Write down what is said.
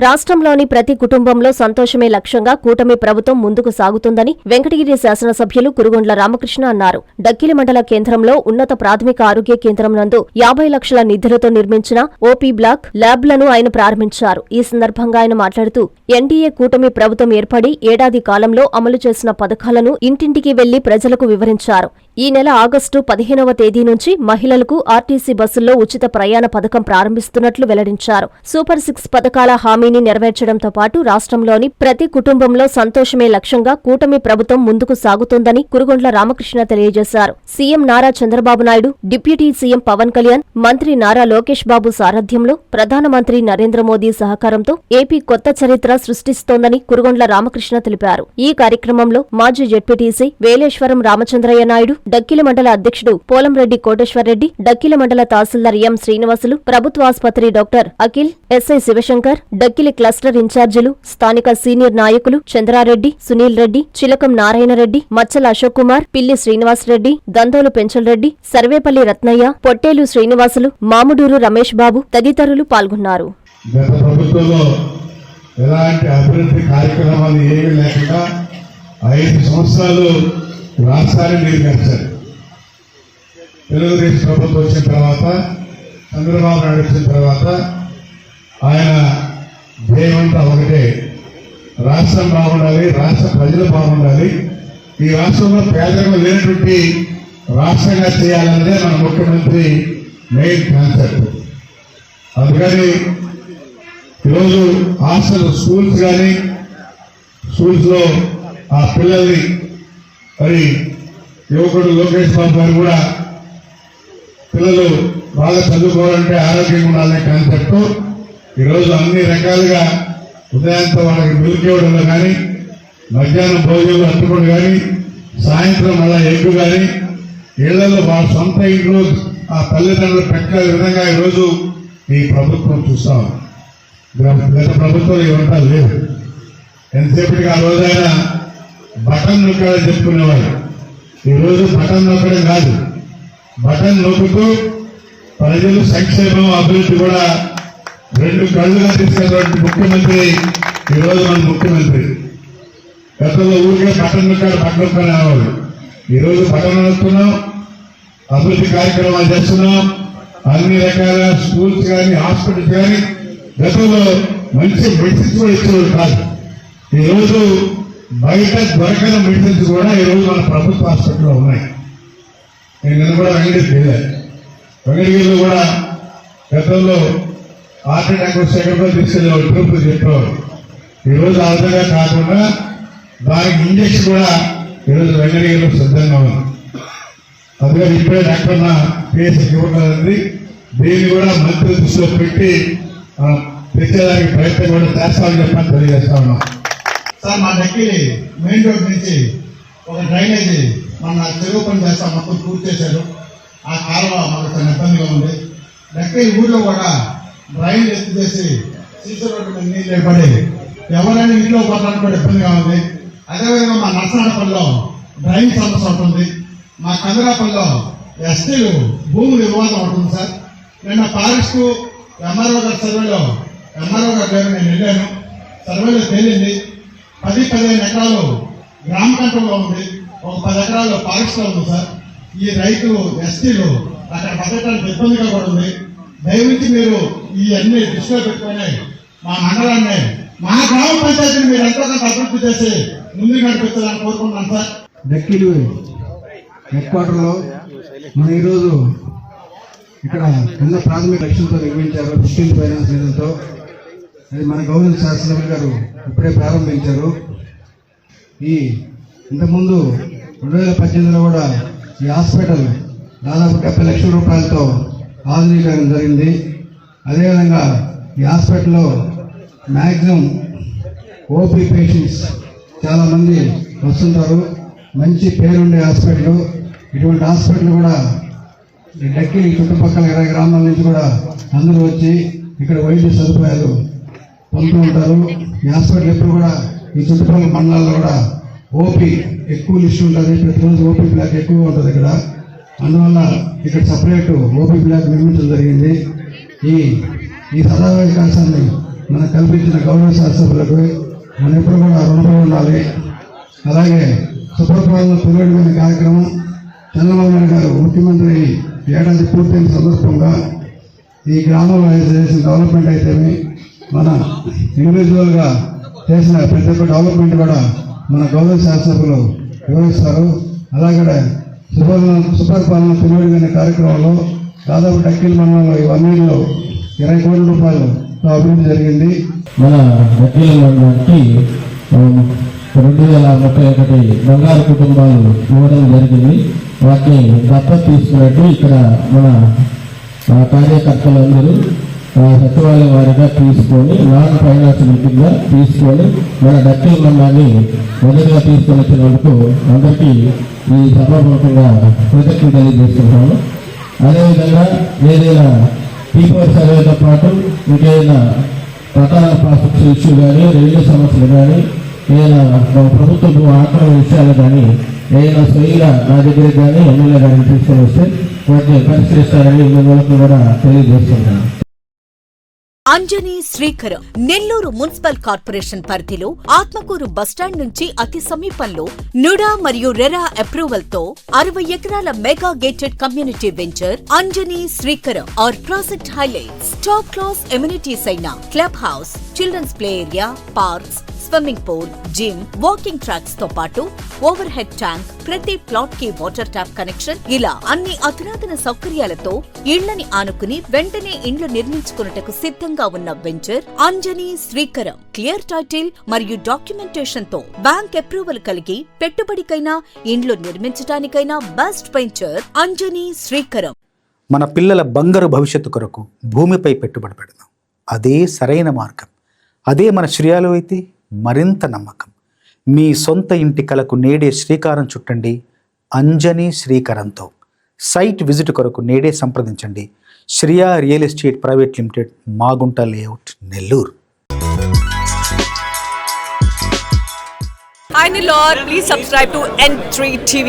రాష్ట్రంలోని ప్రతి కుటుంబంలో సంతోషమే లక్ష్యంగా కూటమి ప్రభుత్వం ముందుకు సాగుతుందని వెంకటగిరి శాసనసభ్యులు కురుగొండ్ల రామకృష్ణ అన్నారు. డక్కిలి మండల కేంద్రంలో ఉన్నత ప్రాథమిక ఆరోగ్య కేంద్రం నందు 50 లక్షల నిధులతో నిర్మించిన ఓపీ బ్లాక్ ల్యాబ్లను ఆయన ప్రారంభించారు. ఈ సందర్భంగా ఆయన మాట్లాడుతూ ఎన్డీఏ కూటమి ప్రభుత్వం ఏర్పడి ఏడాది కాలంలో అమలు చేసిన పథకాలను ఇంటింటికి వెళ్లి ప్రజలకు వివరించారు. ఈ నెల ఆగస్టు 15వ తేదీ నుంచి మహిళలకు ఆర్టీసీ బస్సుల్లో ఉచిత ప్రయాణ పథకం ప్రారంభిస్తున్నట్లు వెల్లడించారు. సూపర్ 6 పథకాల హామీని నెరవేర్చడంతో పాటు రాష్ట్రంలోని ప్రతి కుటుంబంలో సంతోషమే లక్ష్యంగా కూటమి ప్రభుత్వం ముందుకు సాగుతోందని కురుగొండ్ల రామకృష్ణ తెలియజేశారు. CM Nara Chandrababu Naidu, deputy CM Pavan Kalyan, మంత్రి నారా లోకేష్ బాబు సారథ్యంలో ప్రధానమంత్రి నరేంద్ర మోదీ సహకారంతో ఏపీ కొత్త చరిత్ర సృష్టిస్తోందని కురుగొండ్ల రామకృష్ణ తెలిపారు. ఈ కార్యక్రమంలో మాజీ జెడ్పీటీసీ వేలేశ్వరం రామచంద్రయ్య నాయుడు, డక్కిలి మండల అధ్యక్షుడు పోలంరెడ్డి కోటేశ్వర్రెడ్డి, డక్కిలి మండల తహసీల్దార్ ఎం శ్రీనివాసులు, ప్రభుత్వ ఆసుపత్రి doctor Akhil, SI Sivasankar, Dakkili cluster ఇన్ఛార్జీలు, స్థానిక సీనియర్ నాయకులు చంద్రారెడ్డి, సునీల్ రెడ్డి, చిలకం నారాయణరెడ్డి, మచ్చల అశోక్ కుమార్, పిల్లి శ్రీనివాసరెడ్డి, దందోలు పెంచల్రెడ్డి, సర్వేపల్లి రత్నయ్య, పొట్టేలు శ్రీనివాసులు, మాముడూరు రమేష్ బాబు తదితరులు పాల్గొన్నారు. ఎలాంటి అభివృద్ధి కార్యక్రమాలు ఏమీ లేకుండా 5 సంవత్సరాలు రాష్ట్రాన్ని నిర్మించారు. తెలుగుదేశం ప్రభుత్వం వచ్చిన తర్వాత, చంద్రబాబు నాయుడు వచ్చిన తర్వాత ఆయన ధ్యేయమంతా ఒకటే, రాష్ట్రం బాగుండాలి, రాష్ట్ర ప్రజలు బాగుండాలి, ఈ రాష్ట్రంలో పేదరికం లేనటువంటి రాష్ట్రంగా చేయాలన్నదే మన ముఖ్యమంత్రి మెయిన్ కాన్సెప్ట్. అందుకని ఈరోజు హాస్టల్ స్కూల్స్ కానీ స్కూల్స్లో ఆ పిల్లల్ని మరి యువకుడు లోకేష్ బాబు గారు కూడా పిల్లలు బాగా చదువుకోవాలంటే ఆరోగ్యంగా ఉండాలనే కాన్సెప్ట్ ఈరోజు అన్ని రకాలుగా ఉదయంతో వాళ్ళకి మిల్క్ ఇవ్వడంలో కానీ, మధ్యాహ్నం భోజనంలో అట్టుకోవడం కానీ, సాయంత్రం మళ్ళా ఎగ్గు కానీ, ఇళ్లలో వాళ్ళ సొంత ఇంట్లో ఆ తల్లిదండ్రులు పెట్టే విధంగా ఈరోజు ఈ ప్రభుత్వం చూస్తాం. గత ప్రభుత్వం ఇవంతా లేదు. ఎంతసేపటికి ఆ రోజైనా బటన్ నొక్కాలని చెప్పుకునేవారు. ఈరోజు బటన్ నొక్కడం కాదు, బటన్ నొక్కుతూ ప్రజలు సంక్షేమం, అభివృద్ధి కూడా 2 కళ్ళుగా తీసుకెళ్ళినటువంటి ముఖ్యమంత్రి ఈరోజు మన ముఖ్యమంత్రి. గతంలో ఊరికే బటన్ నొక్కాడు, బటన్ నొక్కని అనేవాళ్ళు. ఈరోజు బటన్ నొక్కుతున్నాం, అభివృద్ధి కార్యక్రమాలు చేస్తున్నాం. అన్ని రకాల స్కూల్స్ కానీ, హాస్పిటల్స్ కానీ, గతంలో మంచి మెడిసిన్స్ కూడా ఇచ్చేవాళ్ళు కాదు. ఈరోజు బయట దొరకని మెడిసిన్స్ కూడా ఈరోజు మన ప్రభుత్వ హాస్పిటల్లో ఉన్నాయి. నేను కూడా వెంకటగిరిలో కూడా గతంలో హార్ట్ అటాక్ వస్తే ఎక్కడికో తీసుకెళ్ళేవాళ్ళు, ట్రిప్లు చెప్పేవారు. ఈరోజు ఆ విధంగా కాకుండా దానికి ఇంజక్షన్ కూడా ఈరోజు వెంకటగిరిలో సిద్ధంగా ఉంది. అందుకని ఇప్పుడే డాక్టర్ పిఎస్కి ఇవ్వగలది. దీన్ని కూడా మంత్రి దృష్టిలో పెట్టి మనం తెచ్చేదానికి ప్రయత్నం కూడా చేస్తామని చెప్పని తెలియజేస్తా ఉన్నాం. సార్, మా డక్కిలి మెయిన్ రోడ్ నుంచి ఒక డ్రైనేజీ మన చెరువు పని చేస్తాం, మొత్తం పూర్తి చేశారు. ఆ కాలువ మనకు చాలా ఇబ్బందిగా ఉంది. డక్కిలి ఊళ్ళో కూడా డ్రైన్ ఎత్తి చేసి సీసీ రోడ్డు మీద నీళ్ళు ఏర్పడి ఎవరైనా ఇంట్లో పోవడానికి కూడా ఇబ్బందిగా ఉంది. అదేవిధంగా మా నర్సనాడపల్లిలో డ్రైన్ సమస్య ఉంటుంది. మా కందరాపల్లిలో ఎస్టీలు భూములు వివాదం ఉంటుంది సార్. నిన్న ఫారెస్ట్ ఎంఆర్ఓ గారి సర్వేలో ఎంఆర్ఓ గారి దగ్గర నేను వెళ్ళాను. సర్వేలో తేలింది 10-15 ఎకరాలు గ్రామ కంట్రోల్లో ఉంది, ఒక 10 ఎకరాలు ఫారెస్ట్ లో ఉంది సార్. ఈ రైతులు ఎస్టీలు అక్కడ బతకడానికి ఇబ్బందిగా కూడా ఉంది. దయవించి మీరు ఈ అన్ని దృష్టిలో పెట్టుకొని మా మండలాన్ని, మా గ్రామ పంచాయతీని మీరు ఎంతో కొంత అభివృద్ధి చేసి ముందుకు నడిపించాలని కోరుకుంటున్నాను సార్. డక్కిలి హెడ్ క్వార్టర్లో మనం ఈరోజు ఇక్కడ ఎన్నో ప్రాథమిక లక్ష్యంతో నిర్మించారు. 15th ఫైనాన్స్ నిధులతో అది మన గవర్నర్ శాసనసభ్యులు గారు ఇప్పుడే ప్రారంభించారు. ఇంతకుముందు 2018లో కూడా ఈ హాస్పిటల్ దాదాపు 70 లక్షల రూపాయలతో ఆధునీకరణ జరిగింది. అదేవిధంగా ఈ హాస్పిటల్లో మ్యాక్సిమం ఓపీ పేషెంట్స్ చాలామంది వస్తుంటారు. మంచి పేరుండే హాస్పిటల్. ఇటువంటి హాస్పిటల్ కూడా డక్కిలి చుట్టుపక్కల 20 గ్రామాల నుంచి కూడా అందరూ వచ్చి ఇక్కడ వైద్య సదుపాయాలు పొందుతూ ఉంటారు. ఈ హాస్పిటల్ ఎప్పుడు కూడా ఈ చుట్టుపక్కల మండలాల్లో కూడా ఓపీ ఎక్కువ లిస్ట్ ఉంటుంది. ప్రతిరోజు ఓపీ బ్లాక్ ఎక్కువగా ఉంటుంది ఇక్కడ. అందువల్ల ఇక్కడ సపరేట్ ఓపీ బ్లాక్ నిర్మించడం జరిగింది. ఈ సదావకాశాన్ని మనకు కల్పించిన గౌరవ శాస్త్రజ్ఞులకు మనం ఎప్పుడు కూడా రుణపడి ఉండాలి. అలాగే సుప్రభాతంలో పిలువడిపోయిన కార్యక్రమం చంద్రబాబు నాయుడు గారు ముఖ్యమంత్రి ఏడాది పూర్తయిన సందర్భంగా ఈ గ్రామంలో చేసిన డెవలప్మెంట్ అయితేమి మన ఇండివిజువల్గా చేసిన ప్రతి ఒక్క డెవలప్మెంట్ కూడా మన గౌరవ శాస్త్రజ్ఞులు వివరిస్తారు. అలాగే సుపరిపాలన పిలువడిపోయిన కార్యక్రమంలో దాదాపు డక్కిల్ మండలంలో ఈ 1 yearలో 20 కోట్ల రూపాయలతో అభివృద్ధి జరిగింది. మన డక్కిల్ మండలానికి 2031 బంగారు కుటుంబాలు ఇవ్వడం జరిగింది. వాటిని దత్తత తీసుకున్నట్టు ఇక్కడ మన కార్యకర్తలందరూ సచివాలయం వారిగా తీసుకొని నాన్ ఫైనాన్షియల్ కింద తీసుకొని మన డక్కిల్ మండలాన్ని మొదటిగా తీసుకొని వచ్చినందుకు అందరికీ ఈ సభాపూర్వకంగా కృతజ్ఞతలు తెలియజేస్తున్నాను. అదేవిధంగా ఏదైనా P4 సర్వేతో పాటు ఇంకేదైనా ప్రధాన ప్రాసెస్ ఇష్యూ కానీ రైల్వే సమస్యలు కానీ ఏదైనా ప్రభుత్వ ఆక్రమణ విషయాలు కానీ ఏదైనా స్వయంగా నా దగ్గర కానీ ఎమ్మెల్యే గారిని తీసుకొని వస్తే వాటిని పరిష్కరిస్తారని మిమ్మల్ని కూడా తెలియజేస్తున్నాను. అంజనీ శ్రీకరం నెల్లూరు మున్సిపల్ కార్పొరేషన్ పరిధిలో ఆత్మకూరు బస్టాండ్ నుంచి అతి సమీపంలో నుడా మరియు రెరా అప్రూవల్ తో 60 ఎకరాల mega gated community venture Anjani Srikaram. Our project highlights top class amenities అయిన club house, children's play area, parks, swimming pool, gym, walking tracks తో పాటు ఓవర్ హెడ్ ట్యాంక్, ప్రతి ప్లాట్ కి వాటర్ ట్యాప్ కనెక్షన్, ఇలా అన్ని అధునాతన సౌకర్యాలతో ఇళ్లని ఆనుకుని వెంటనే ఇండ్లు నిర్మించుకున్నటకు సిద్ధంగా ఉన్న venture Anjani Srikaram. Clear title మరియు డాక్యుమెంటేషన్ తో బ్యాంక్ అప్రూవల్ కలిగి పెట్టుబడికైనా ఇండ్లు నిర్మించడానికైనా బెస్ట్ వెంచర్ అంజనీ శ్రీకరం. మన పిల్లల బంగారు భవిష్యత్తు కొరకు భూమిపై పెట్టుబడి పెడదాం. అదే సరైన మార్గం. అదే మన శ్రేయాలు అయితే మరింత నమ్మకం. మీ సొంత ఇంటి కలకు నేడే శ్రీకారం చుట్టండి అంజనీ శ్రీకరంతో. సైట్ విజిట్ కొరకు నేడే సంప్రదించండి. Shriya real estate private limited, Magunta layout, Nellore. Hi Nilor, please subscribe to N3 TV.